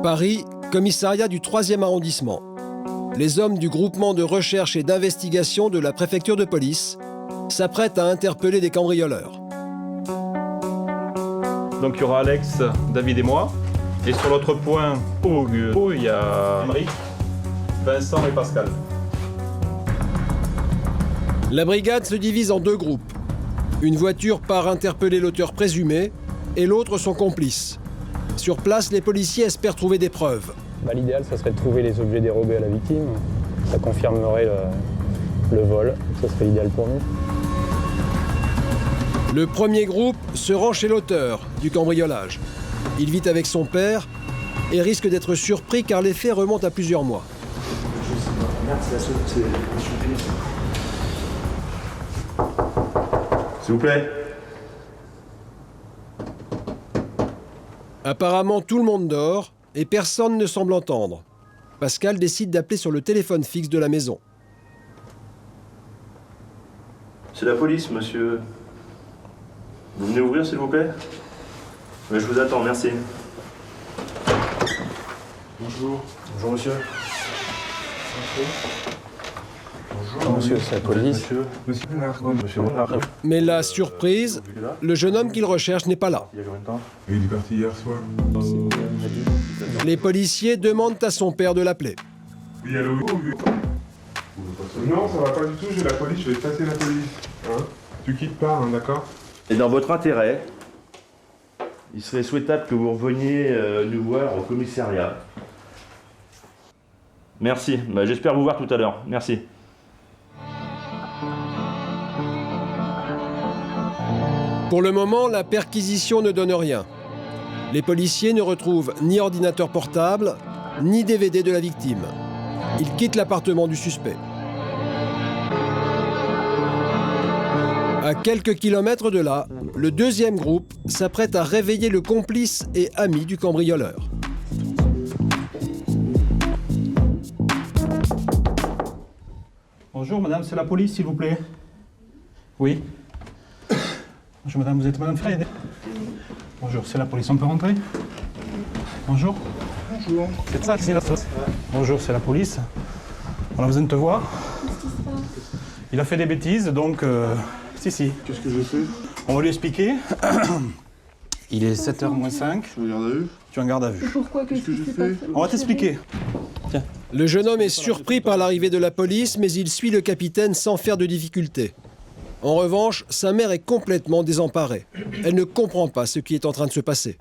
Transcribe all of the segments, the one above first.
Paris, commissariat du 3e arrondissement. Les hommes du groupement de recherche et d'investigation de la préfecture de police s'apprêtent à interpeller des cambrioleurs. Donc il y aura Alex, David et moi. Et sur l'autre point, il y a Emery, Vincent et Pascal. La brigade se divise en deux groupes. Une voiture part interpeller l'auteur présumé et l'autre son complice. Sur place, les policiers espèrent trouver des preuves. L'idéal, ça serait de trouver les objets dérobés à la victime. Ça confirmerait le vol. Ça serait idéal pour nous. Le premier groupe se rend chez l'auteur du cambriolage. Il vit avec son père et risque d'être surpris car les faits remontent à plusieurs mois. S'il vous plaît. Apparemment, tout le monde dort et personne ne semble entendre. Pascal décide d'appeler sur le téléphone fixe de la maison. C'est la police, monsieur. Vous venez ouvrir, s'il vous plaît? Oui, je vous attends, merci. Bonjour. Bonjour, monsieur. Bonjour, monsieur, c'est la police. Monsieur. Mais la surprise, le jeune homme qu'il recherche n'est pas là. Il y a combien de temps? Il est parti hier soir. Les policiers demandent à son père de l'appeler. Oui, allô? Non, ça va pas du tout, j'ai la police, je vais te passer la police. Hein? Tu quittes pas, hein, d'accord? Et dans votre intérêt, il serait souhaitable que vous reveniez nous voir au commissariat. Merci. Bah, j'espère vous voir tout à l'heure. Merci. Pour le moment, la perquisition ne donne rien. Les policiers ne retrouvent ni ordinateur portable, ni DVD de la victime. Ils quittent l'appartement du suspect. À quelques kilomètres de là, le deuxième groupe s'apprête à réveiller le complice et ami du cambrioleur. Bonjour madame, c'est la police s'il vous plaît. Oui. Bonjour madame, vous êtes madame Fred? Bonjour, c'est la police, on peut rentrer? Bonjour. Bonjour. C'est ça, c'est la police. Bonjour, c'est la police. On a besoin de te voir. Qu'est-ce qui se passe? Il a fait des bêtises, donc... Si. Qu'est-ce que j'ai fait? On va lui expliquer. Il est 7h moins 5. Je regarde à vue. Tu es en garde à vue. Pourquoi? Qu'est-ce que qui j'ai s'est fait? passé? On va t'expliquer. Tiens. Le jeune homme est surpris par l'arrivée de la police, mais il suit le capitaine sans faire de difficultés. En revanche, sa mère est complètement désemparée. Elle ne comprend pas ce qui est en train de se passer.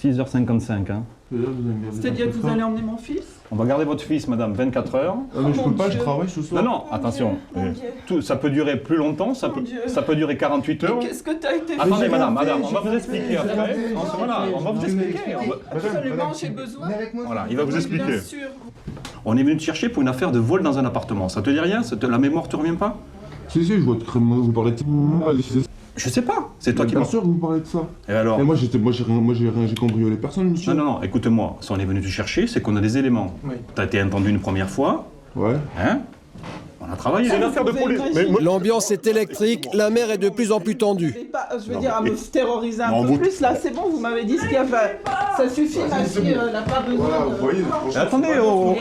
6h55, hein. C'est-à-dire que vous allez emmener mon fils? On va garder votre fils, madame, 24 heures. Ah, mais je mon peux pas, Dieu. je travaille ce soir. Non, attention. Mon Dieu. Ça peut durer plus longtemps, ça peut durer 48 heures. Qu'est-ce que t'as été fait? Attendez, madame, J'ai on va vous expliquer après. Voilà, on va vous expliquer. Absolument, j'ai besoin. Voilà, il va vous expliquer. Bien sûr. On est venu te chercher pour une affaire de vol dans un appartement. Ça te dit rien? La mémoire te revient pas? Si, je vois que vous parlez de ça. Je sais pas. C'est toi qui m'as... Bien sûr que vous parlez de ça. Et alors? Et moi, j'ai cambriolé personne, monsieur. Non, écoute-moi. Si on est venu te chercher, c'est qu'on a des éléments. Oui. T'as été entendu une première fois, Ouais. hein? On a travaillé. C'est une affaire de police. L'ambiance est électrique, la mère est de plus en plus tendue. Je veux dire, à me terroriser un peu plus, là, c'est bon, vous m'avez dit ce qu'il y avait. Ça suffit, ma fille, elle n'a pas besoin Voilà, vous voyez. Mais attendez, oh,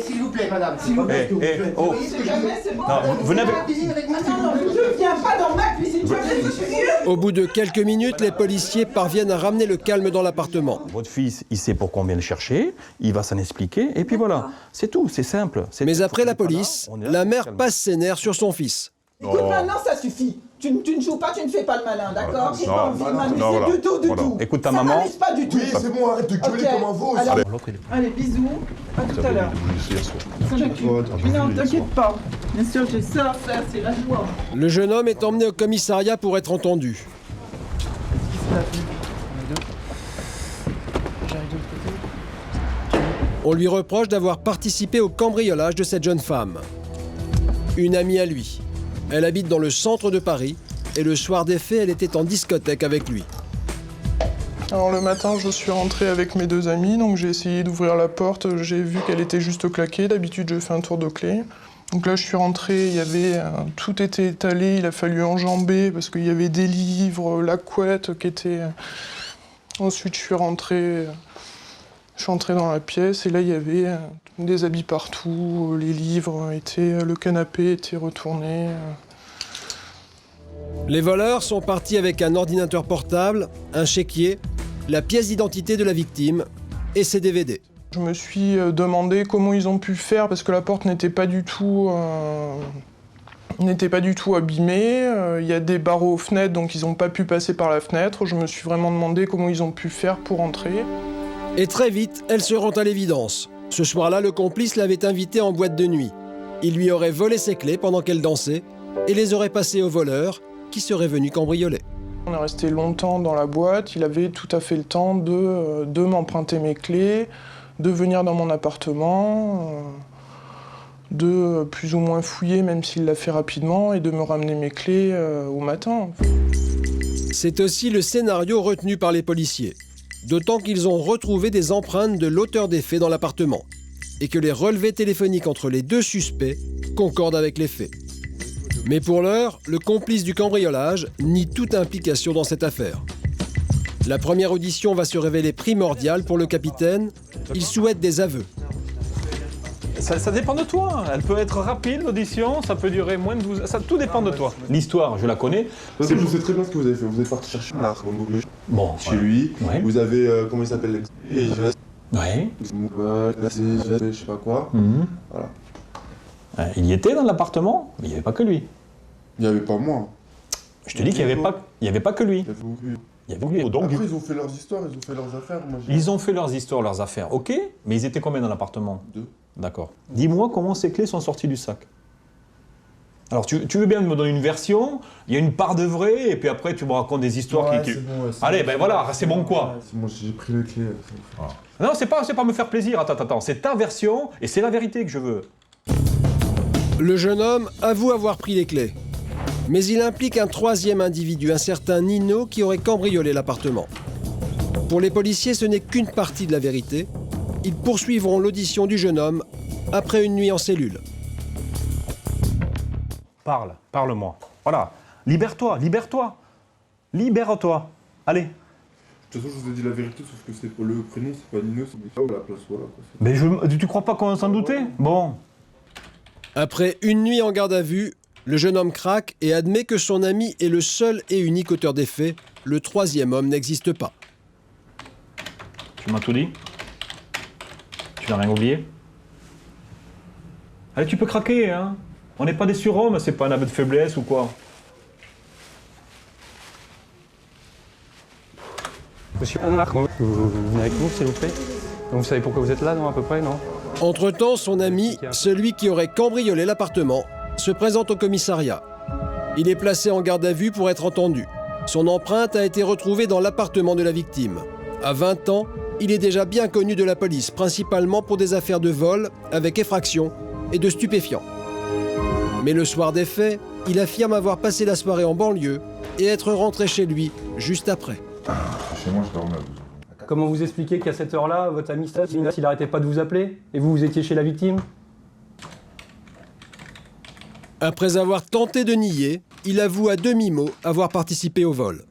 S'il vous plaît, madame, s'il vous plaît. oh. C'est jamais, c'est bon. Non, vous n'avez... Attends, non, je viens pas dans ma cuisine, jamais, je suis vieux. Au bout de quelques minutes, les policiers parviennent à ramener le calme dans l'appartement. Votre fils, il sait pourquoi on vient le chercher, il va s'en expliquer, et puis voilà. C'est tout, c'est simple. Mais après la police, la mère passe ses nerfs sur son fils. Écoute, maintenant, ça suffit. Tu ne joues pas, tu ne fais pas le malin, d'accord? J'ai pas envie de m'amuser voilà. du tout, du Voilà. tout. Écoute ta ça maman. m'amuse pas du tout. Oui, c'est bon, arrête de gueuler Ok. comme un veau. Alors, L'autre, il est... allez, bisous. À tout à l'heure. Ça m'occupe. Non, t'inquiète pas. Bien sûr, j'ai ça à faire, c'est la joie. Le jeune homme est emmené au commissariat pour être entendu. On lui reproche d'avoir participé au cambriolage de cette jeune femme. Une amie à lui. Elle habite dans le centre de Paris et le soir des faits, elle était en discothèque avec lui. Alors le matin, je suis rentrée avec mes deux amis, donc j'ai essayé d'ouvrir la porte, j'ai vu qu'elle était juste claquée. D'habitude, je fais un tour de clé. Donc là, je suis rentrée, il y avait tout était étalé, il a fallu enjamber parce qu'il y avait des livres, la couette qui était... Ensuite, je suis rentrée Je suis entré dans la pièce et là, il y avait des habits partout, les livres le canapé était retourné. Les voleurs sont partis avec un ordinateur portable, un chéquier, la pièce d'identité de la victime et ses DVD. Je me suis demandé comment ils ont pu faire parce que la porte n'était pas du tout abîmée. Il y a des barreaux aux fenêtres, donc ils n'ont pas pu passer par la fenêtre. Je me suis vraiment demandé comment ils ont pu faire pour entrer. Et très vite, elle se rend à l'évidence. Ce soir-là, le complice l'avait invitée en boîte de nuit. Il lui aurait volé ses clés pendant qu'elle dansait et les aurait passées au voleur qui serait venu cambrioler. On est resté longtemps dans la boîte. Il avait tout à fait le temps de m'emprunter mes clés, de venir dans mon appartement, de plus ou moins fouiller, même s'il l'a fait rapidement, et de me ramener mes clés au matin. C'est aussi le scénario retenu par les policiers. D'autant qu'ils ont retrouvé des empreintes de l'auteur des faits dans l'appartement et que les relevés téléphoniques entre les deux suspects concordent avec les faits. Mais pour l'heure, le complice du cambriolage nie toute implication dans cette affaire. La première audition va se révéler primordiale pour le capitaine. Il souhaite des aveux. Ça dépend de toi. Elle peut être rapide, l'audition, ça peut durer moins de 12... Ça, tout dépend de toi. L'histoire, je la connais. Parce que je sais très bien ce que vous avez fait. Vous êtes parti chercher un arc chez lui. Ouais. Vous avez, comment il s'appelle, Ouais. je sais pas quoi. Voilà. Il y était dans l'appartement, mais il n'y avait pas que lui. Il n'y avait pas moi. Je te dis qu'il n'y avait pas que lui. Il y avait beaucoup. Il y avait lui. Donc, Après, ils ont fait leurs histoires, ils ont fait leurs affaires. Moi, ils ont fait leurs histoires, leurs affaires, ok, mais ils étaient combien dans l'appartement? 2. D'accord. Dis-moi comment ces clés sont sorties du sac. Alors, tu veux bien me donner une version, il y a une part de vrai, et puis après, tu me racontes des histoires qui... Bon, Allez, ben voilà, c'est bon quoi? C'est bon, j'ai pris les clés. Non, c'est pas me faire plaisir, attends, c'est ta version, et c'est la vérité que je veux. Le jeune homme avoue avoir pris les clés. Mais il implique un troisième individu, un certain Nino, qui aurait cambriolé l'appartement. Pour les policiers, ce n'est qu'une partie de la vérité. Ils poursuivront l'audition du jeune homme après une nuit en cellule. Parle-moi. Voilà, libère-toi. Libère-toi. Allez. De toute façon, je vous ai dit la vérité, sauf que c'est le prénom, c'est pas Nino, c'est la place, voilà. Mais tu crois pas qu'on s'en doutait? Bon. Après une nuit en garde à vue, le jeune homme craque et admet que son ami est le seul et unique auteur des faits. Le troisième homme n'existe pas. Tu m'as tout dit? Tu n'as rien oublié? Allez, tu peux craquer, hein? On n'est pas des surhommes, c'est pas un aveu de faiblesse ou quoi? Monsieur Marc, vous venez avec nous, s'il vous plaît? Vous savez pourquoi vous êtes là, non, à peu près, non? Entre-temps, son ami, celui qui aurait cambriolé l'appartement, se présente au commissariat. Il est placé en garde à vue pour être entendu. Son empreinte a été retrouvée dans l'appartement de la victime. À 20 ans, il est déjà bien connu de la police, principalement pour des affaires de vol avec effraction et de stupéfiants. Mais le soir des faits, il affirme avoir passé la soirée en banlieue et être rentré chez lui juste après. Chez moi, je dormais. Comment vous expliquez qu'à cette heure-là, votre ami Stanislas, il n'arrêtait pas de vous appeler? Et vous étiez chez la victime? Après avoir tenté de nier, il avoue à demi-mot avoir participé au vol.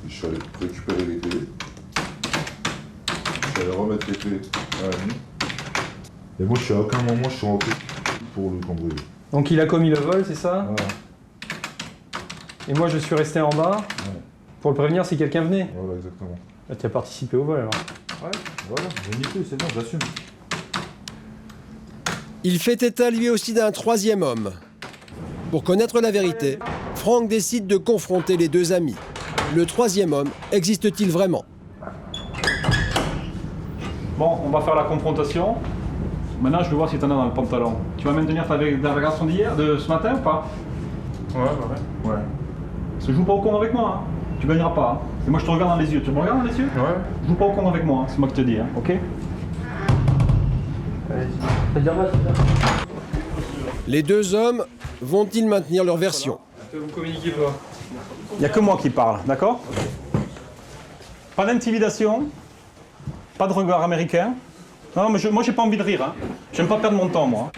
Je suis allé récupérer les clés. Je suis allé remettre les clés à la nuit. Et moi, à aucun moment, je suis rentré pour le cambrioler. Donc il a commis le vol, c'est ça? Voilà. Et moi, je suis resté en bas pour le prévenir si quelqu'un venait. Voilà, exactement. Là, tu as participé au vol, alors? Ouais, voilà, j'ai niqué, c'est bon, j'assume. Il fait état lui aussi d'un troisième homme. Pour connaître la vérité, Franck décide de confronter les deux amis. Le troisième homme existe-t-il vraiment? Bon, on va faire la confrontation. Maintenant, je veux voir si t'en as dans le pantalon. Tu vas maintenir ta déclaration d'hier, de ce matin ou pas? Ouais. Se joue pas au con avec moi, hein. Tu gagneras pas. Hein. Et moi, je te regarde dans les yeux. Tu me regardes dans les yeux? Ouais. Joue pas au con avec moi, hein. C'est moi qui te dis, hein. Ok? Les deux hommes vont-ils maintenir leur version? Vous communiquez pas. Il n'y a que moi qui parle, d'accord? Pas d'intimidation, pas de regard américain. Non, mais moi, j'ai pas envie de rire, hein. J'aime pas perdre mon temps, moi.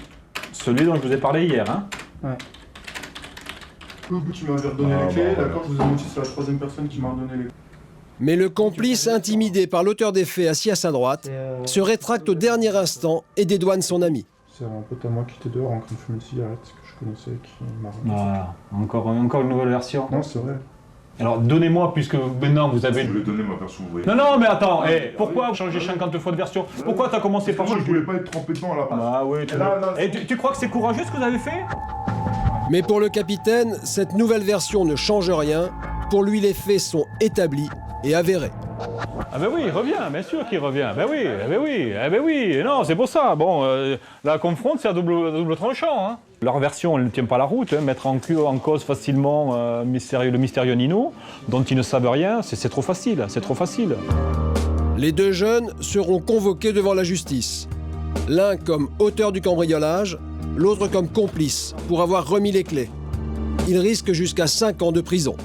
Celui dont je vous ai parlé hier, hein. Ouais. Tu m'avais redonné les clés, d'accord? Je vous ai menti, c'est la troisième personne qui m'a redonné les clés. Mais le complice, intimidé par l'auteur des faits assis à sa droite, se rétracte au dernier instant et dédouane son ami. C'est un pote à moi qui était dehors en train de fumer une cigarette que je connaissais qui m'a raconté. Voilà, encore une nouvelle version. Non, c'est vrai. Alors donnez-moi, puisque maintenant vous avez... Je voulais donner ma version ouvrière. Non, mais attends, pourquoi vous changez 50 fois de version? Pourquoi t'as commencé par... Moi, je voulais pas être trempé dedans à la place. Ah oui, tu crois que c'est courageux ce que vous avez fait? Mais pour le capitaine, cette nouvelle version ne change rien. Pour lui, les faits sont établis et avérés. Ah ben oui, il revient, bien sûr qu'il revient. Ben oui, non, c'est pour ça. Bon, la confronte, c'est à double tranchant. Hein. Leur version, elle ne tient pas la route. Hein. Mettre en cause facilement le mystérieux Nino, dont ils ne savent rien, c'est trop facile, Les deux jeunes seront convoqués devant la justice. L'un comme auteur du cambriolage, l'autre comme complice pour avoir remis les clés. Ils risquent jusqu'à 5 ans de prison.